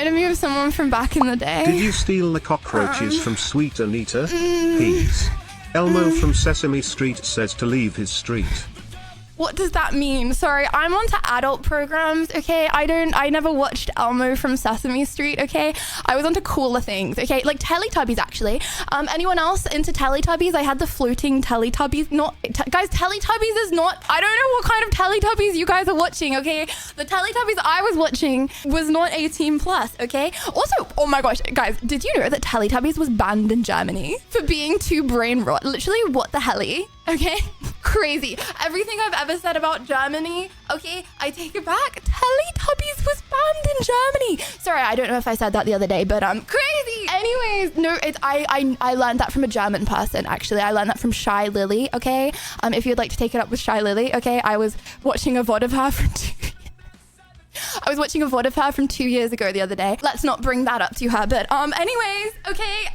reminded me of someone from back in the day. Did you steal the cockroaches from Sweet Anita? Peas. Elmo from Sesame Street says to leave his street. What does that mean? Sorry, I'm onto adult programs, okay? I never watched Elmo from Sesame Street, okay? I was onto cooler things, okay? Like Teletubbies, actually. Anyone else into Teletubbies? I had the floating Teletubbies. Guys, Teletubbies is not... I don't know what kind of Teletubbies you guys are watching, okay? The Teletubbies I was watching was not 18 plus, okay? Also, oh my gosh, guys, did you know that Teletubbies was banned in Germany for being too brain rot? Literally, what the helly? Okay? Crazy. Everything I've ever said about Germany, okay, I take it back. Teletubbies was banned in Germany. Sorry, I don't know if I said that the other day, but crazy. Anyways, no, I learned that from a German person, actually. I learned that from Shy Lily, okay? If you'd like to take it up with Shy Lily, okay? I was watching a VOD of her from 2 years ago the other day. Let's not bring that up to her. But anyways, okay,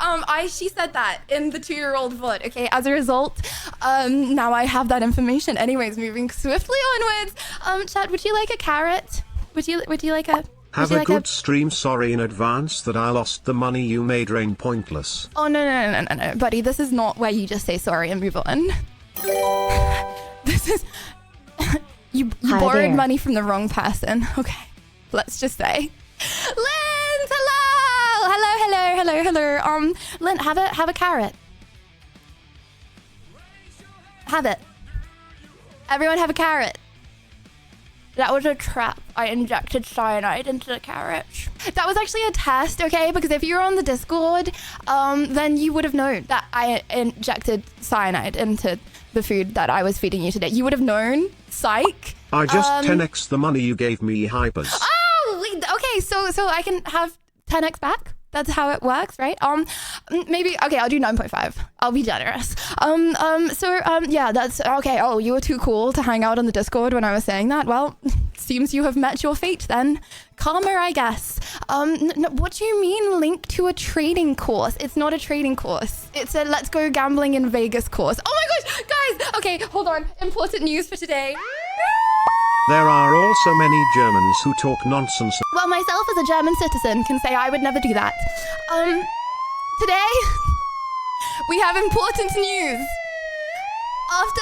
she said that in the 2-year-old VOD, okay? As a result, now I have that information. Anyways, moving swiftly onwards. Chad, would you like a carrot? Would you like a... Have a good stream. Sorry in advance that I lost the money you made rain pointless. Oh, no, buddy. This is not where you just say sorry and move on. This is... You borrowed money from the wrong person. Okay, let's just say. Lynn, hello. Lynn, have a carrot. Have it. Everyone have a carrot. That was a trap. I injected cyanide into the carrots. That was actually a test, okay? Because if you're on the Discord, then you would have known that I injected cyanide into the food that I was feeding you today. You would have known. Psych. I just 10x the money you gave me, hypers. Oh, okay. So I can have 10x back. That's how it works, right? Maybe, okay, I'll do 9.5. I'll be generous. Yeah, that's, okay. Oh, you were too cool to hang out on the Discord when I was saying that. Well, seems you have met your fate then. Karma, I guess. What do you mean link to a trading course? It's not a trading course. It's a let's go gambling in Vegas course. Oh my gosh, guys. Okay, hold on. Important news for today. There are also many Germans who talk nonsense. Well, myself as a German citizen can say I would never do that. Today, we have important news. After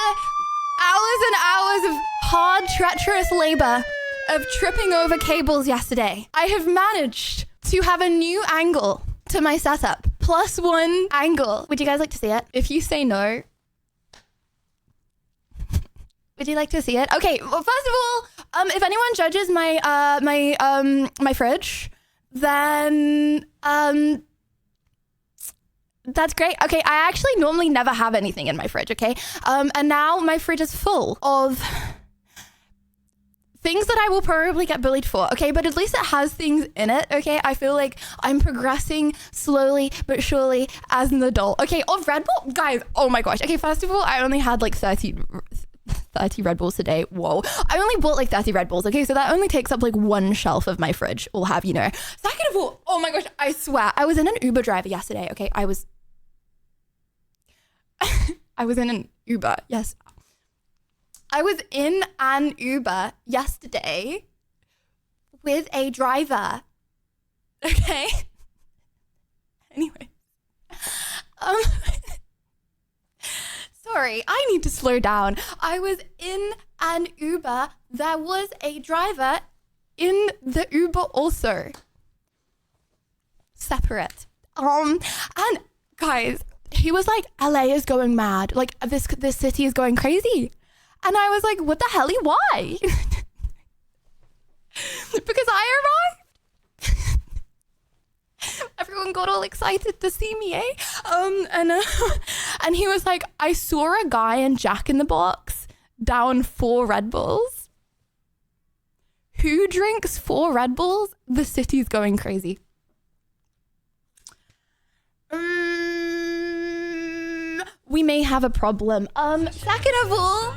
hours and hours of hard, treacherous labor of tripping over cables yesterday, I have managed to have a new angle to my setup. +1 angle. Would you guys like to see it? If you say no, would you like to see it? Okay, well, first of all, if anyone judges my my fridge, then that's great. Okay, I actually normally never have anything in my fridge, okay? And now my fridge is full of things that I will probably get bullied for, okay? But at least it has things in it, okay? I feel like I'm progressing slowly but surely as an adult. Okay, of Red Bull, guys, oh my gosh. Okay, first of all, I only had like 30 Red Bulls today. Whoa. I only bought like 30 Red Bulls, okay? So that only takes up like 1 shelf of my fridge, will have you know. Second of all, oh my gosh, I swear, I was in an Uber driver yesterday, okay? I was in an Uber, yes. I was in an Uber yesterday with a driver, okay? Anyway. Sorry, I need to slow down. I was in an Uber. There was a driver in the Uber also. Separate. And guys, he was like, LA is going mad. Like this city is going crazy. And I was like, what the hell? Why? Because I arrived. Everyone got all excited to see me, eh? And he was like, I saw a guy in Jack in the Box down 4 Red Bulls. Who drinks 4 Red Bulls? The city's going crazy. We may have a problem. Second of all,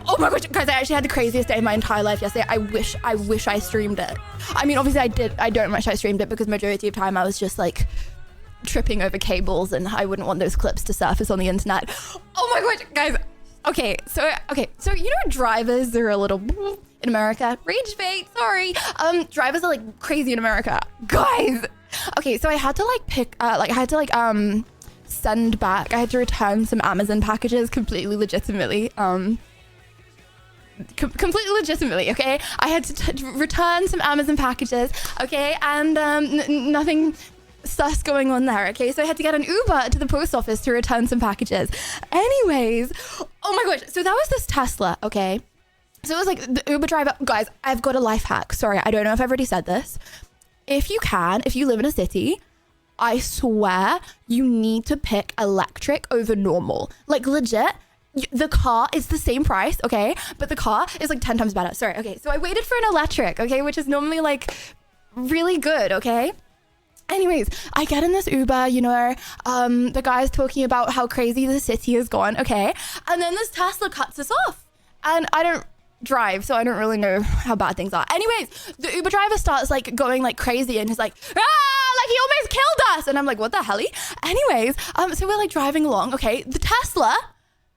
oh my gosh, guys, I actually had the craziest day of my entire life yesterday. I wish I streamed it. I mean, obviously I don't wish I streamed it because majority of time I was just like tripping over cables and I wouldn't want those clips to surface on the internet. Oh my gosh, guys, Okay, so you know drivers are a little in America. Rage bait, sorry. Drivers are like crazy in America, guys. Okay, so I had to send back. I had to return some Amazon packages completely legitimately. Completely legitimately, okay? I had to return some Amazon packages, okay? And nothing sus going on there, okay? So I had to get an Uber to the post office to return some packages. Anyways, oh my gosh, so that was this Tesla, okay? So it was like the Uber driver. Guys, I've got a life hack. Sorry, I don't know if I've already said this. If you live in a city, I swear you need to pick electric over normal. Like legit, the car is the same price, okay? But the car is like 10 times better. Sorry, okay. So I waited for an electric, okay? Which is normally like really good, okay? Anyways, I get in this Uber, you know, the guy's talking about how crazy the city has gone, okay? And then this Tesla cuts us off. And I don't drive, so I don't really know how bad things are. Anyways, the Uber driver starts like going like crazy and he's like, like he almost killed us. And I'm like, what the hell? Anyways, so we're like driving along, okay? The Tesla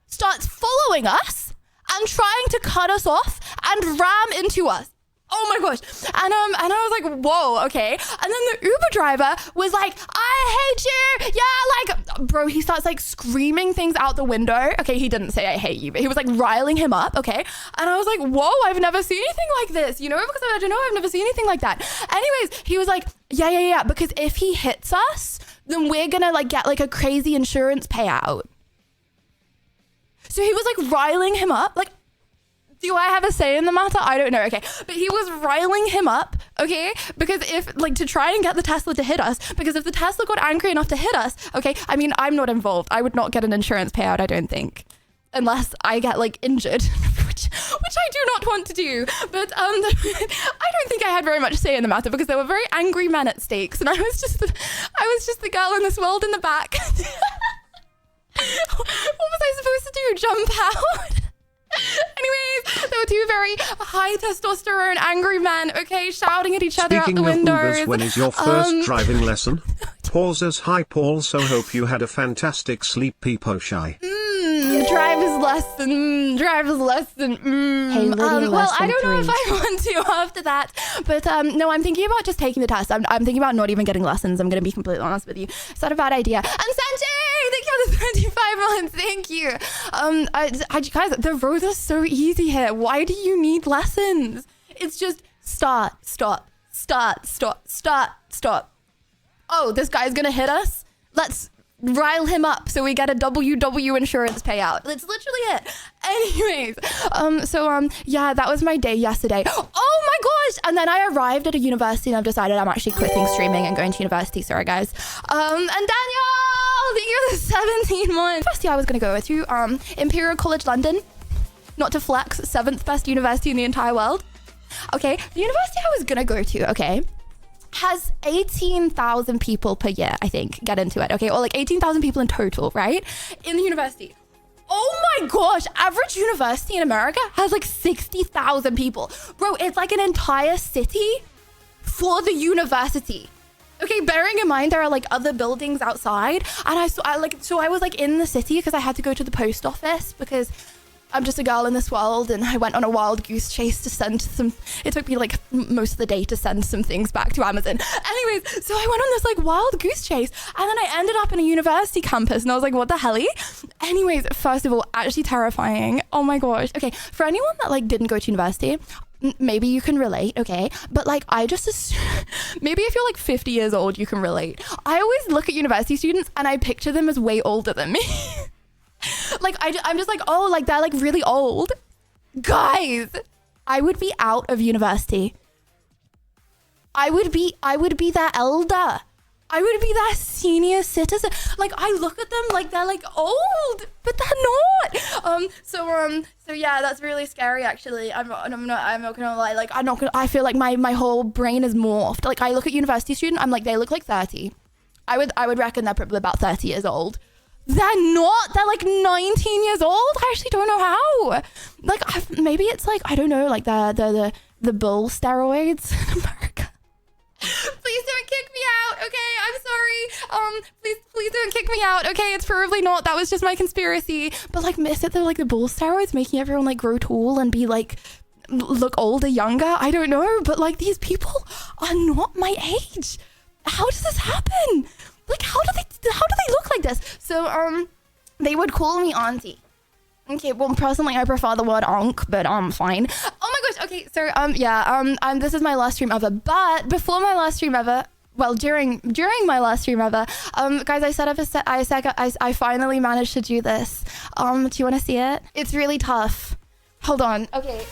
starts following us and trying to cut us off and ram into us. Oh my gosh. And I was like, whoa, okay. And then the Uber driver was like, I hate you. Yeah, like, bro, he starts like screaming things out the window. Okay, he didn't say I hate you, but he was like riling him up, okay? And I was like, whoa, I've never seen anything like this, you know? Because I don't know, I've never seen anything like that. Anyways, he was like, yeah, because if he hits us, then we're gonna like get like a crazy insurance payout. So he was like riling him up, like, do I have a say in the matter? I don't know, okay. But he was riling him up, okay? Because if, like, to try and get the Tesla to hit us, because if the Tesla got angry enough to hit us, okay, I mean, I'm not involved. I would not get an insurance payout, I don't think. Unless I get, like, injured, which I do not want to do. But I don't think I had very much say in the matter because there were very angry men at stakes. And I was just the girl in this world in the back. What was I supposed to do? Jump out? Anyways, there were two very high testosterone angry men, okay, shouting at each other out the windows. Speaking of Ubers, when is your first driving lesson? Paul says, hi Paul, so hope you had a fantastic sleep, peepo shy. Driver's lesson. Hey, Lydia, well, I don't know if I want to after that, but no, I'm thinking about just taking the test. I'm thinking about not even getting lessons. I'm going to be completely honest with you. It's not a bad idea. And Sanjay, thank you for the 25 months. Thank you. Guys, the roads are so easy here. Why do you need lessons? It's just start, stop. Oh, this guy's going to hit us? Let's rile him up so we get a WW insurance payout. That's literally it. Anyways, yeah, that was my day yesterday. Oh my gosh! And then I arrived at a university and I've decided I'm actually quitting streaming and going to university. Sorry, guys. And Daniel, thank you for the 17 months. First year I was going to go to Imperial College London. Not to flex, 7th best university in the entire world. Okay, the university I was going to go to, okay, has 18,000 people per year, I think, get into it, okay? Or like 18,000 people in total, right? In the university. Oh my gosh, average university in America has like 60,000 people. Bro, it's like an entire city for the university. Okay, bearing in mind there are like other buildings outside. And I was like in the city because I had to go to the post office because I'm just a girl in this world, and I went on a wild goose chase to send some. It took me like most of the day to send some things back to Amazon. Anyways, so I went on this like wild goose chase, and then I ended up in a university campus, and I was like, what the helly? Anyways, first of all, actually terrifying. Oh my gosh. Okay, for anyone that like didn't go to university, maybe you can relate, okay? But like, I just assume, maybe if you're like 50 years old, you can relate. I always look at university students, and I picture them as way older than me. Like, I'm just like, oh, like, they're, like, really old. Guys, I would be out of university. I would be their elder. I would be their senior citizen. Like, I look at them like they're, like, old, but they're not. So yeah, that's really scary, actually. I'm not gonna lie. Like, I feel like my whole brain is morphed. Like, I look at university student, I'm like, they look like 30. I would reckon they're probably about 30 years old. They're not. They're like 19 years old. I actually don't know how. Like, maybe it's like, I don't know, like the bull steroids in America. Please don't kick me out. Okay, I'm sorry. Please don't kick me out. Okay, it's probably not. That was just my conspiracy. But like, is it the bull steroids making everyone like grow tall and be like, look older, younger? I don't know. But like, these people are not my age. How does this happen? Like, how do they look like this? So, they would call me auntie. Okay, well, personally, I prefer the word onk, but fine. Oh my gosh, okay, so, this is my last stream ever, but before my last stream ever, well, during my last stream ever, guys, I finally managed to do this. Do you want to see it? It's really tough. Hold on, okay.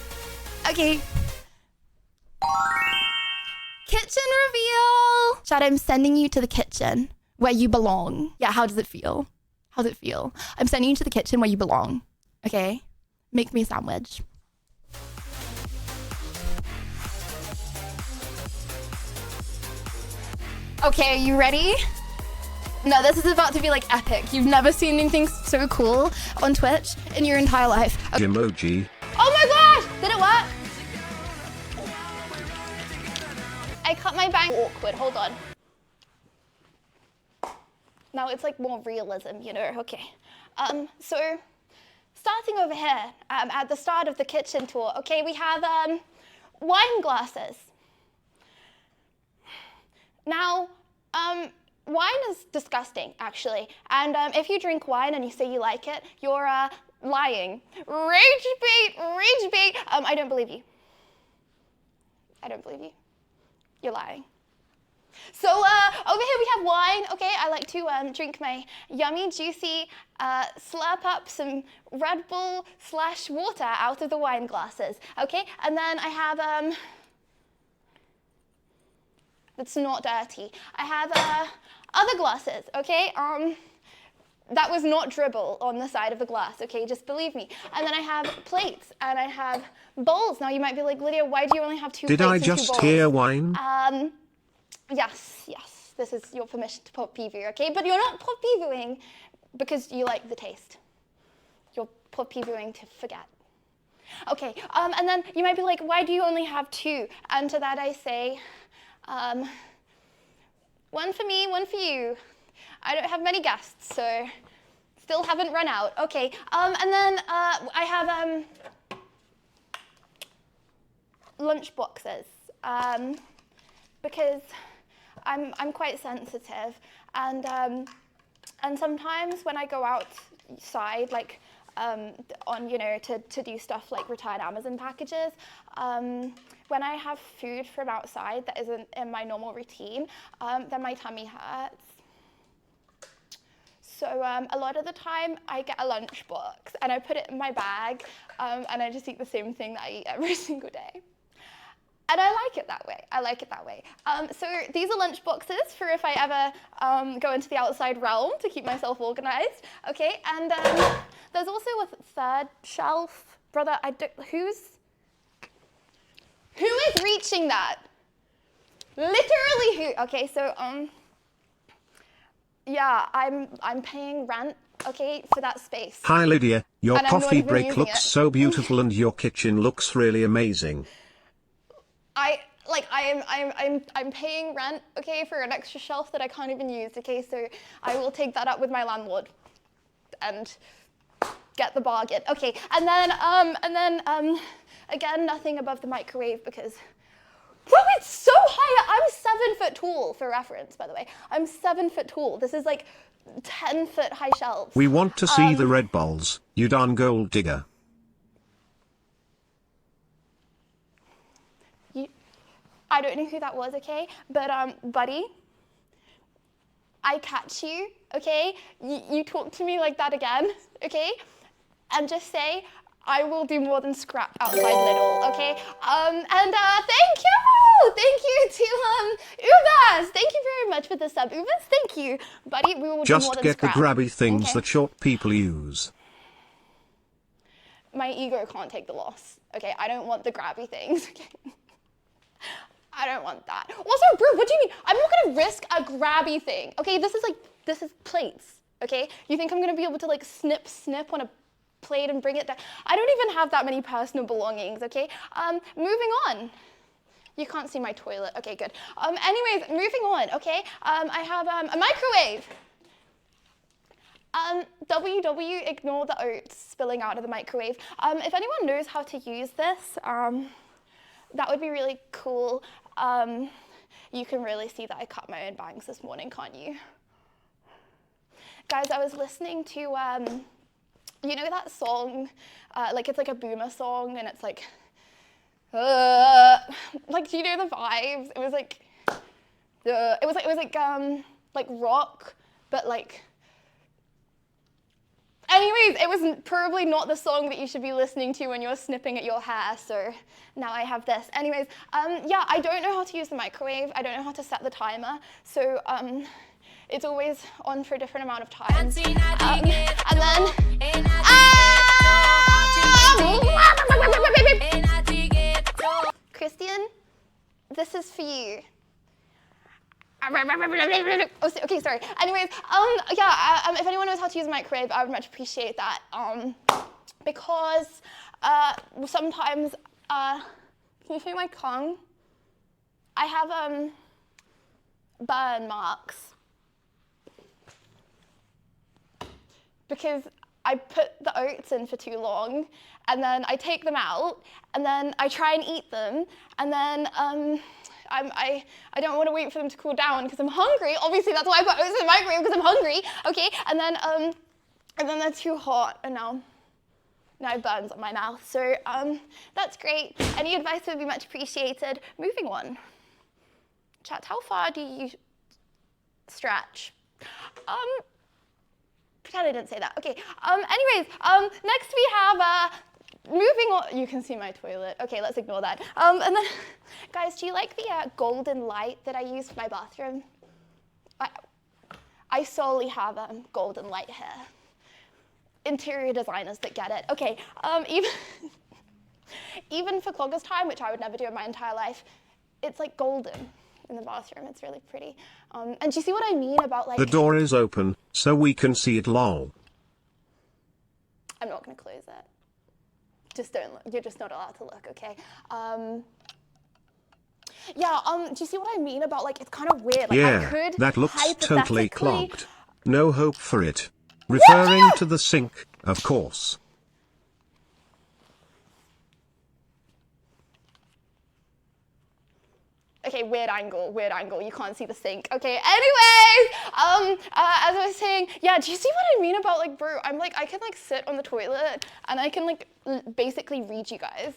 Kitchen reveal! Chad, I'm sending you to the kitchen where you belong. Yeah, how does it feel? How's it feel? I'm sending you to the kitchen where you belong. Okay? Make me a sandwich. Okay, are you ready? No, this is about to be like epic. You've never seen anything so cool on Twitch in your entire life. Okay. Emoji. Oh my gosh! Did it work? I cut my bang awkward, hold on. Now it's like more realism, you know, okay. So, starting over here, at the start of the kitchen tour, okay, we have wine glasses. Now, wine is disgusting, actually. And if you drink wine and you say you like it, you're lying. Rage bait. I don't believe you. I don't believe you. You're lying. So over here we have wine. Okay, I like to drink my yummy, juicy, slurp up some Red Bull / water out of the wine glasses. Okay, and then I have it's not dirty. I have other glasses. Okay, that was not dribble on the side of the glass. Okay, just believe me. And then I have plates and I have bowls. Now you might be like, Lydia, why do you only have two plates Did I and two just bowls? hear wine? Yes. This is your permission to pop preview, okay? But you're not pop previewing because you like the taste. You're pop previewing to forget. Okay, and then you might be like, why do you only have two? And to that I say, one for me, one for you. I don't have many guests, so still haven't run out. Okay, and then I have lunch boxes because I'm quite sensitive, and sometimes when I go outside, like on to do stuff like return Amazon packages, when I have food from outside that isn't in my normal routine, then my tummy hurts. So a lot of the time I get a lunch box and I put it in my bag, and I just eat the same thing that I eat every single day. And I like it that way. So these are lunch boxes for if I ever go into the outside realm to keep myself organized. Okay, and there's also a third shelf. Brother, who is reaching that? Literally who? Okay, so yeah, I'm paying rent, okay, for that space. Hi Lydia, your And I'm not coffee even break using looks it. so beautiful and your kitchen looks really amazing. I'm paying rent, okay, for an extra shelf that I can't even use, okay, so I will take that up with my landlord and get the bargain. Okay, and then again, nothing above the microwave because, bro, it's so high. I'm 7 foot tall, for reference, by the way. I'm 7 foot tall. This is like 10 foot high shelves. We want to see the red balls, you darn gold digger. I don't know who that was, okay? But, buddy, I catch you, okay? You talk to me like that again, okay? And just say, I will do more than scrap outside Lidl, okay? And thank you to, Ubers. Thank you very much for the sub, Ubers. Thank you, buddy. We will do more Just than get the scrap. grabby things Okay? that short people use. My ego can't take the loss, okay? I don't want the grabby things, okay? I don't want that. Also, bro, what do you mean? I'm not gonna risk a grabby thing, okay? This is plates, okay? You think I'm gonna be able to like snip on a plate and bring it down? I don't even have that many personal belongings, okay? Moving on. You can't see my toilet. Okay, good. Anyways, moving on, okay? I have a microwave. WW, ignore the oats spilling out of the microwave. If anyone knows how to use this, that would be really cool. You can really see that I cut my own bangs this morning, can't you? Guys, I was listening to, you know that song, like it's like a boomer song and it's like do you know the vibes? It was like, like rock, but like, anyways, it was probably not the song that you should be listening to when you're snipping at your hair, so now I have this. Anyways, yeah, I don't know how to use the microwave. I don't know how to set the timer, so it's always on for a different amount of time. And then, Christian, this is for you. Oh, okay, sorry. Anyways, yeah, if anyone knows how to use a microwave, I would much appreciate that. Because sometimes, can you see my tongue? I have burn marks. Because I put the oats in for too long, and then I take them out, and then I try and eat them, and then I don't want to wait for them to cool down because I'm hungry. Obviously, that's why I put oats in the microwave, because I'm hungry. Okay, and then they're too hot, and now it burns on my mouth. So that's great. Any advice would be much appreciated. Moving on. Chat, how far do you stretch? Pretend I didn't say that. Okay. Anyways, next we have moving on. You can see my toilet. Okay, let's ignore that. And then, guys, do you like the golden light that I use for my bathroom? I solely have golden light here. Interior designers that get it. Okay. Even for cloggers time, which I would never do in my entire life, it's like golden in the bathroom. It's really pretty. And do you see what I mean about like... The door is open, so we can see it lol. I'm not going to close it. Just don't look. You're just not allowed to look, okay? Yeah, do you see what I mean about like, it's kind of weird. Like, yeah, I could that looks totally clogged. No hope for it. What? Referring to the sink, of course. Okay, weird angle, you can't see the sink. Okay, anyways, as I was saying, yeah, do you see what I mean about like, bro, I'm like, I can like sit on the toilet and I can like basically read you guys.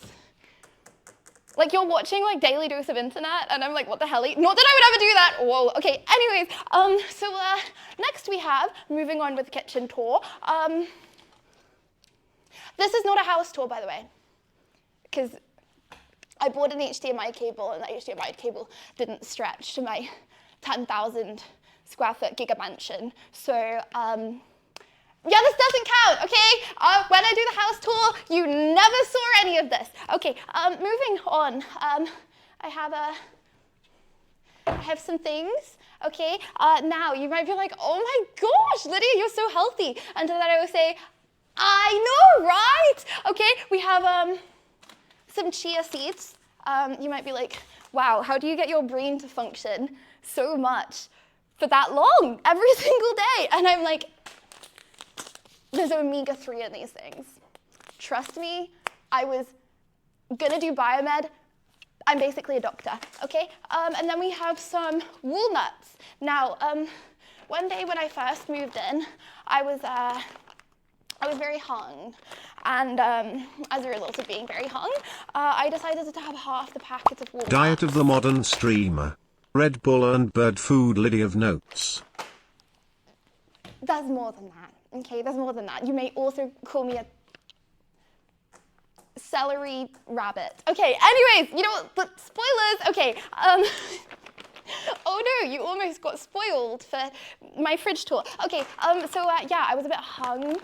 Like you're watching like Daily Dose of Internet and I'm like, what the hell? Not that I would ever do that. Whoa, okay, anyways, so next we have, moving on with the kitchen tour. This is not a house tour, by the way, because I bought an HDMI cable and that HDMI cable didn't stretch to my 10,000 square foot giga mansion. So, yeah, this doesn't count, okay? When I do the house tour, you never saw any of this. Okay, moving on. I have some things, okay? Now, you might be like, oh my gosh, Lydia, you're so healthy. And to that I will say, I know, right? Okay, we have, some chia seeds. You might be like, wow, how do you get your brain to function so much for that long, every single day? And I'm like, there's omega-3 in these things. Trust me, I was gonna do biomed. I'm basically a doctor, okay? And then we have some walnuts. Now, one day when I first moved in, I was very hung. And as a result of being very hung, I decided to have half the packet of walnuts. Diet of the modern streamer. Red Bull and bird food Lydia of notes. There's more than that, okay? There's more than that. You may also call me a celery rabbit. Okay, anyways, you know what, spoilers, okay. Oh no, you almost got spoiled for my fridge tour. Okay, so yeah, I was a bit hung.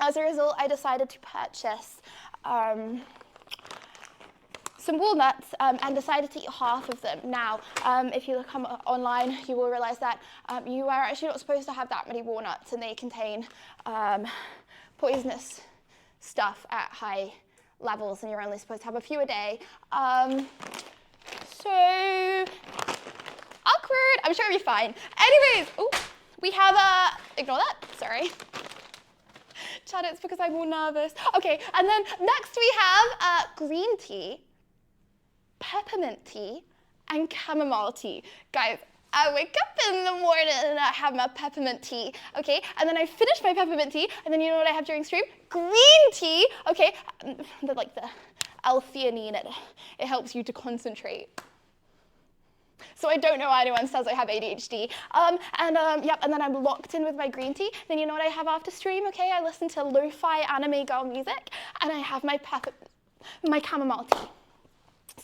As a result, I decided to purchase some walnuts and decided to eat half of them. Now, if you look online, you will realize that you are actually not supposed to have that many walnuts, and they contain poisonous stuff at high levels, and you're only supposed to have a few a day. so awkward. I'm sure it'll be fine. Anyways, oh, we have ignore that, sorry. Chad, it's because I'm all nervous. Okay, and then next we have green tea, peppermint tea, and chamomile tea. Guys, I wake up in the morning and I have my peppermint tea, okay? And then I finish my peppermint tea, and then you know what I have during stream? Green tea, okay? Like the L-theanine, it helps you to concentrate. So I don't know why anyone says I have ADHD. Yep, and then I'm locked in with my green tea. Then you know what I have after stream, okay? I listen to lo-fi anime girl music, and I have my chamomile tea.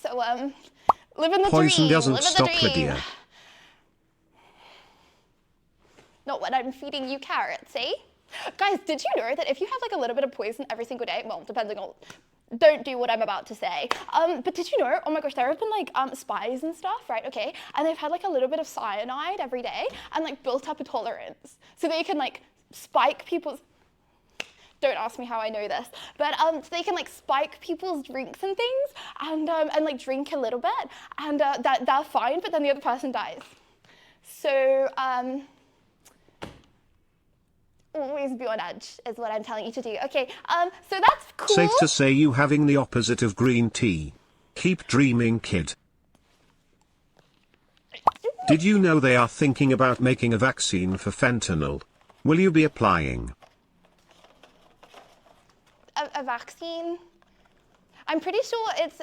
So, living the Poison dream, doesn't living stop the dream. Lydia. Not when I'm feeding you carrots, eh? Guys, did you know that if you have like a little bit of poison every single day, well, depending on, don't do what I'm about to say. But did you know, oh my gosh, there have been like spies and stuff, right, okay? And they've had like a little bit of cyanide every day and like built up a tolerance. So they can like spike people's, don't ask me how I know this, but so they can like spike people's drinks and things and like drink a little bit and they're fine, but then the other person dies. So, always be on edge is what I'm telling you to do. Okay, so that's cool. Safe to say you having the opposite of green tea. Keep dreaming, kid. Did you know they are thinking about making a vaccine for fentanyl? Will you be applying? A vaccine? I'm pretty sure it's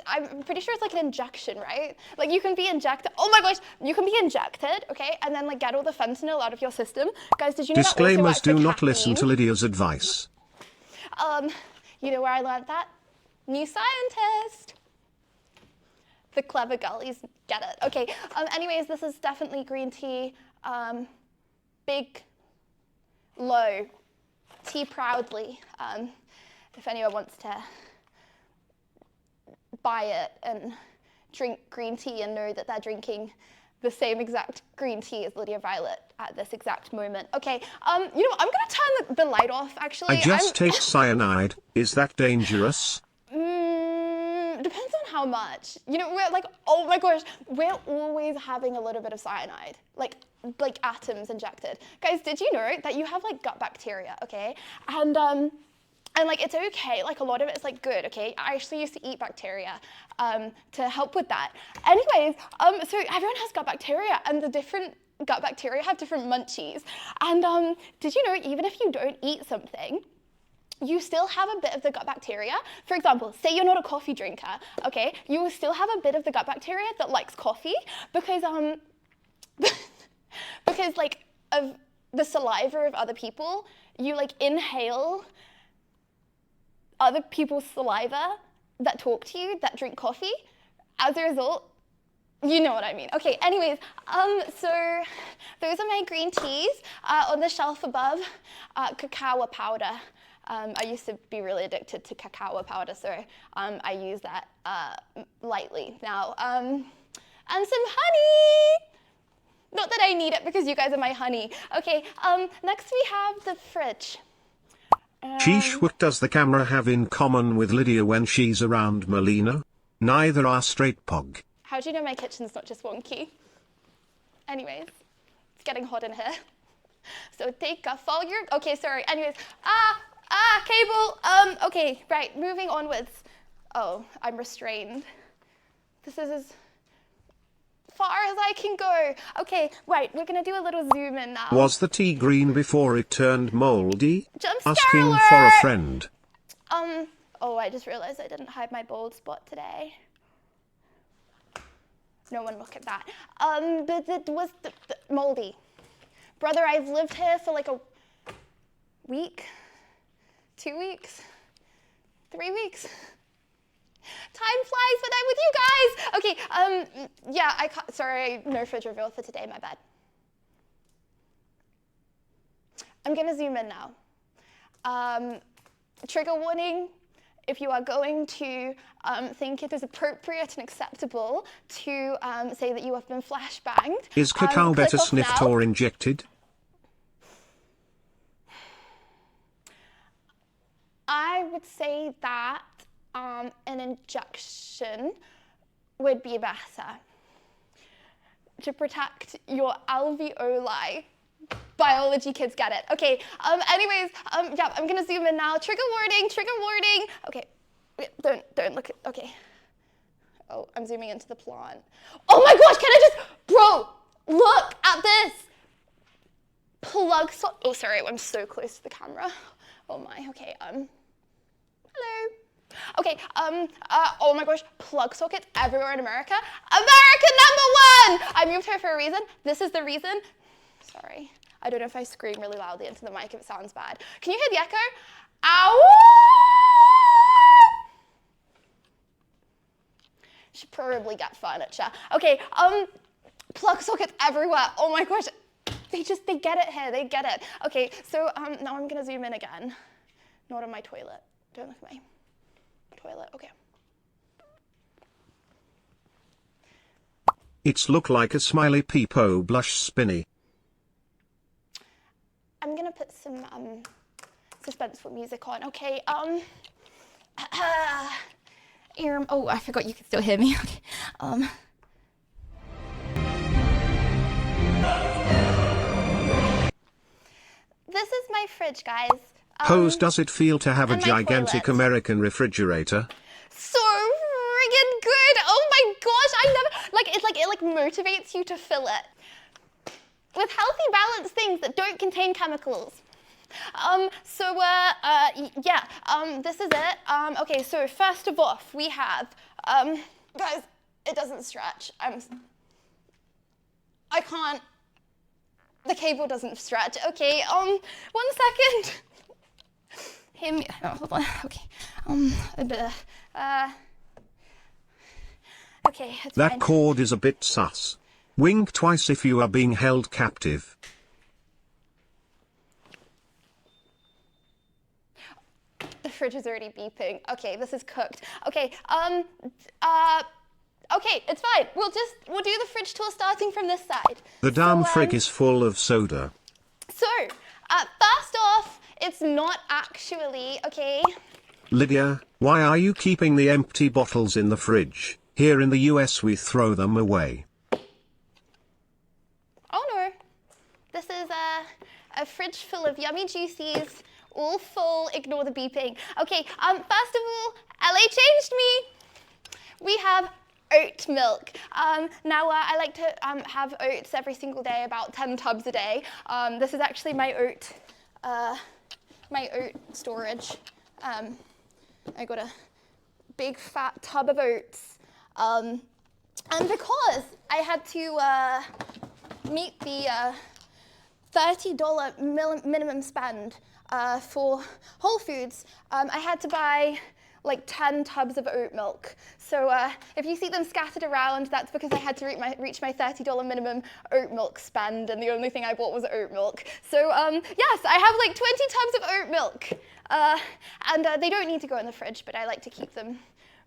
like an injection, right? Like you can be injected, oh my gosh, you can be injected, okay? And then like get all the fentanyl out of your system. Guys, did you know Disclaimers, that also do not listen to Lydia's advice. You know where I learned that? New Scientist. The clever gullies get it. Okay, anyways, this is definitely green tea. Big, low, tea proudly. If anyone wants to buy it and drink green tea and know that they're drinking the same exact green tea as Lydia Violet at this exact moment. Okay, you know, I'm gonna turn the light off, actually. I just take cyanide. Is that dangerous? Depends on how much. You know, we're like, oh my gosh, we're always having a little bit of cyanide, like atoms injected. Guys, did you know that you have like gut bacteria, okay? And like, it's okay, like a lot of it's like good, okay? I actually used to eat bacteria to help with that. Anyways, so everyone has gut bacteria and the different gut bacteria have different munchies. And did you know even if you don't eat something, you still have a bit of the gut bacteria? For example, say you're not a coffee drinker, okay? You will still have a bit of the gut bacteria that likes coffee because, because like of the saliva of other people, you like inhale other people's saliva that talk to you, that drink coffee. As a result, you know what I mean. Okay, anyways, so those are my green teas. On the shelf above, cacao powder. I used to be really addicted to cacao powder, so I use that lightly now. And some honey. Not that I need it because you guys are my honey. Okay, next we have the fridge. Sheesh, what does the camera have in common with Lydia when she's around Melina? Neither are straight pog. How do you know my kitchen's not just wonky? Anyways, it's getting hot in here. So take off all your, okay, sorry, anyways. Cable, okay, right, moving onwards. Oh, I'm restrained. This is as far as I can go. Okay, right, we're gonna do a little zoom in now. Was the tea green before it turned moldy? Jump scare Asking alert! for a friend. Oh, I just realized I didn't hide my bald spot today. No one look at that. But it was moldy. Brother, I've lived here for like a week, 2 weeks, 3 weeks. Time flies when I'm with you guys. Okay, yeah, I can't, sorry, no fridge reveal for today, my bad. I'm gonna zoom in now. Trigger warning, if you are going to think it is appropriate and acceptable to say that you have been flashbanged. Is cacao better sniffed now. or injected? I would say that an injection would be better. to protect your alveoli. Biology kids get it. Okay, anyways, yeah, I'm gonna zoom in now. Trigger warning, trigger warning. Okay, don't look at, okay. Oh, I'm zooming into the plant. Oh my gosh, can I just, bro, look at this. Oh, sorry, I'm so close to the camera. Oh my, okay, hello. Okay, oh my gosh, plug sockets everywhere in America. America #1! I moved here for a reason. This is the reason. Sorry, I don't know if I scream really loudly into the mic if it sounds bad. Can you hear the echo? Ow! Should probably get furniture. Okay, plug sockets everywhere. Oh my gosh, they get it here, they get it. Okay, so now I'm gonna zoom in again. Not on my toilet. Don't look at my toilet, okay. It's look like a smiley peepo blush spinny. I'm gonna put some suspenseful music on, okay, oh, I forgot you could still hear me, okay, This is my fridge, guys. Pose, does it feel to have a and my gigantic toilet. American refrigerator? So friggin' good! Oh my gosh, I never, it motivates you to fill it with healthy, balanced things that don't contain chemicals. This is it. Okay, so first of all, we have, guys, it doesn't stretch. I can't, the cable doesn't stretch. Okay, 1 second. Hear me, oh, hold on, okay. Okay, it's That fine. cord is a bit sus. Wink twice if you are being held captive. The fridge is already beeping. Okay, this is cooked. Okay, okay, it's fine. We'll do the fridge tour starting from this side. The damn frig is full of soda. So, first off, it's not actually, okay? Lydia, why are you keeping the empty bottles in the fridge? Here in the US we throw them away. Oh no, this is a fridge full of yummy juices, all full, ignore the beeping. Okay, first of all, LA changed me. We have oat milk. Now I like to have oats every single day, about 10 tubs a day. This is actually my oat storage. I got a big fat tub of oats. And because I had to meet the $30 minimum spend for Whole Foods, I had to buy like 10 tubs of oat milk. So if you see them scattered around, that's because I had to reach my $30 minimum oat milk spend, and the only thing I bought was oat milk. So yes, I have like 20 tubs of oat milk. And they don't need to go in the fridge, but I like to keep them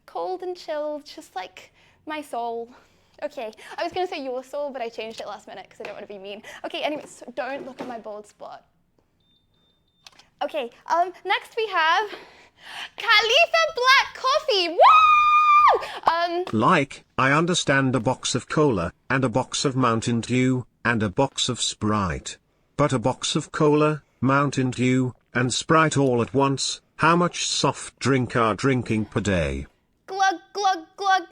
cold and chilled, just like my soul. Okay, I was gonna say your soul, but I changed it last minute because I don't want to be mean. Okay, anyways, so don't look at my bald spot. Okay, next we have Khalifa Black Coffee. Woo! I understand a box of cola, and a box of Mountain Dew, and a box of Sprite. But a box of cola, Mountain Dew, and Sprite all at once, how much soft drink are drinking per day? Glug, glug, glug.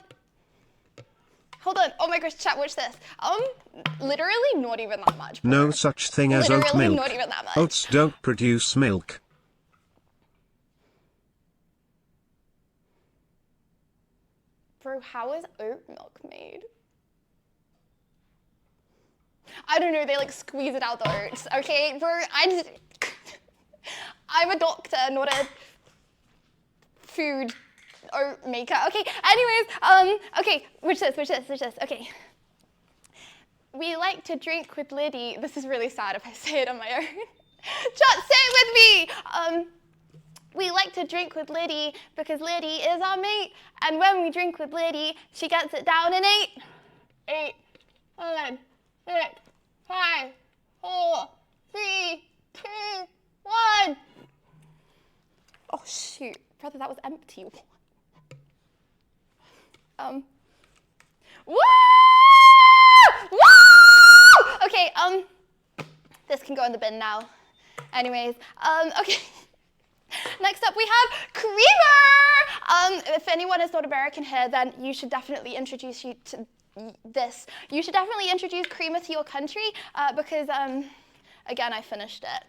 Hold on, oh my gosh, chat, watch this. Literally not even that much. Bro. No such thing as oat Literally milk. not even that much. Oats don't produce milk. Bro, how is oat milk made? I don't know, they like squeeze it out the oats, okay? Bro, I'm a doctor, not a food oat maker. Okay, anyways, okay, watch this, okay. We like to drink with Lydia. This is really sad if I say it on my own. Chat, say it with me! We like to drink with Lydia because Lydia is our mate, and when we drink with Lydia, she gets it down in 8, 7, 6, 5, 4, 3, 2, 1. Oh shoot, brother, that was empty. Woo! Woo! Okay, this can go in the bin now. Anyways, okay. Next up we have creamer. If anyone is not American here, then you should definitely introduce you to this. You should definitely introduce creamer to your country because, again, I finished it.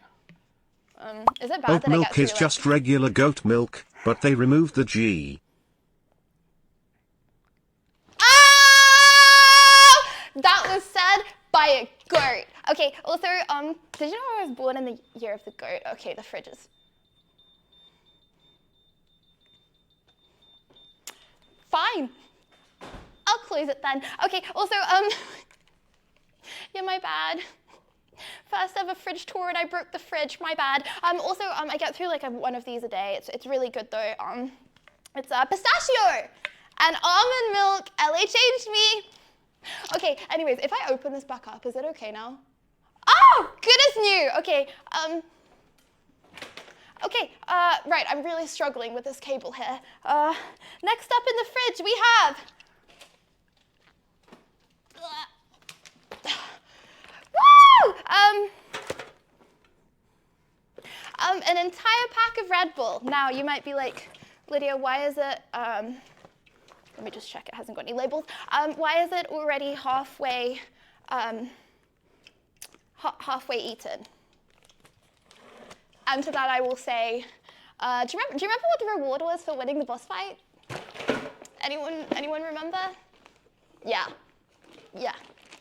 Is it bad Oat that I milk get through is like... just regular goat milk, but they removed the G. Oh! That was said by a goat. Okay, also, did you know I was born in the year of the goat? Okay, the fridge is... Fine. I'll close it then. Okay, also, yeah, my bad. First ever fridge tour and I broke the fridge, my bad. Also, I get through like one of these a day. It's really good though. It's pistachio and almond milk. LA changed me. Okay, anyways, if I open this back up, is it okay now? Oh, good as new. Okay, right, I'm really struggling with this cable here. Next up in the fridge, we have... Woo! An entire pack of Red Bull. Now, you might be like, Lydia, why is it... let me just check, it hasn't got any labels. Why is it already halfway eaten? And to that I will say, do you remember what the reward was for winning the boss fight? Anyone remember? Yeah,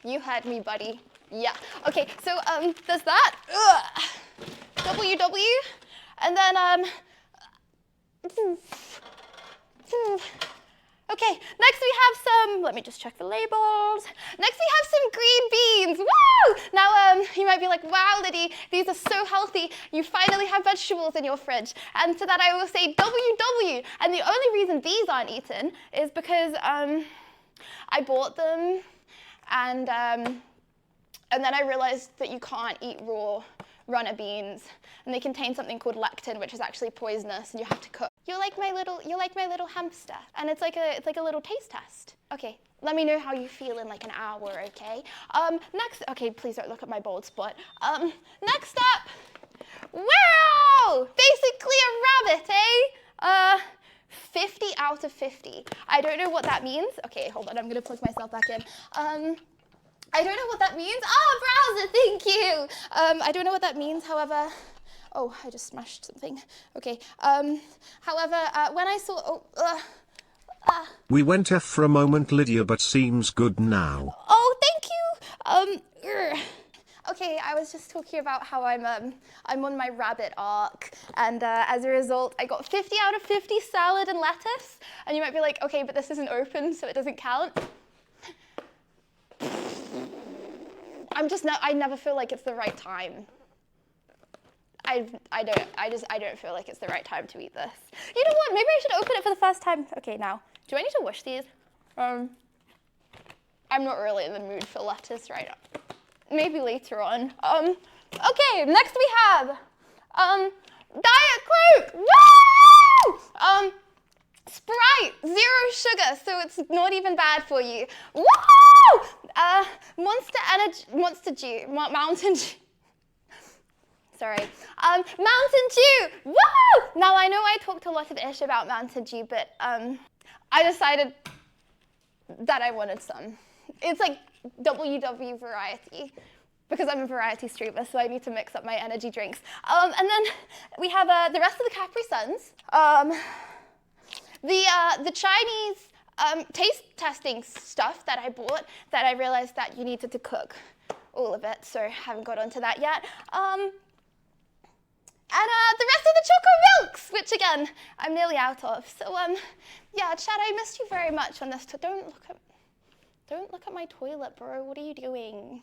you heard me, buddy. Yeah, okay, so there's that. Ugh. WW, and then okay, next we have some, let me just check the labels. Next we have some green beans, woo! Now, you might be like, wow, Liddy, these are so healthy. You finally have vegetables in your fridge. And to that I will say WW. And the only reason these aren't eaten is because I bought them and then I realized that you can't eat raw runner beans, and they contain something called lectin, which is actually poisonous, and you have to cook. You're like my little hamster, and it's like a little taste test. Okay, let me know how you feel in like an hour, okay? Next, okay, please don't look at my bald spot. Next up, wow, basically a rabbit, eh? 50 out of 50. I don't know what that means. Okay, hold on, I'm gonna plug myself back in. I don't know what that means. Oh, browser, thank you. I don't know what that means, however, oh, I just smashed something. Okay, however, when I saw, We went F for a moment, Lydia, but seems good now. Oh, thank you. Okay, I was just talking about how I'm on my rabbit arc, and as a result, I got 50 out of 50 salad and lettuce. And you might be like, okay, but this isn't open, so it doesn't count. I never feel like it's the right time. I don't feel like it's the right time to eat this. You know what? Maybe I should open it for the first time. Okay, now, do I need to wash these? I'm not really in the mood for lettuce right now. Maybe later on. Okay, next we have Diet Coke. Woo! Sprite, 0 sugar, so it's not even bad for you. Woo! Mountain Dew. Sorry. Mountain Dew. Woo! Now I know I talked a lot of ish about Mountain Dew, but I decided that I wanted some. It's like WW variety, because I'm a variety streamer, so I need to mix up my energy drinks. And then we have the rest of the Capri Suns. The Chinese taste testing stuff that I bought that I realized that you needed to cook all of it, so I haven't got onto that yet. And the rest of the Choco Milks, which again, I'm nearly out of. So yeah, Chad, I missed you very much on this. Don't look at my toilet, bro. What are you doing?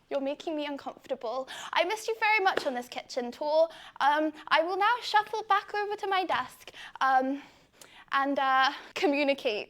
You're making me uncomfortable. I missed you very much on this kitchen tour. I will now shuffle back over to my desk and communicate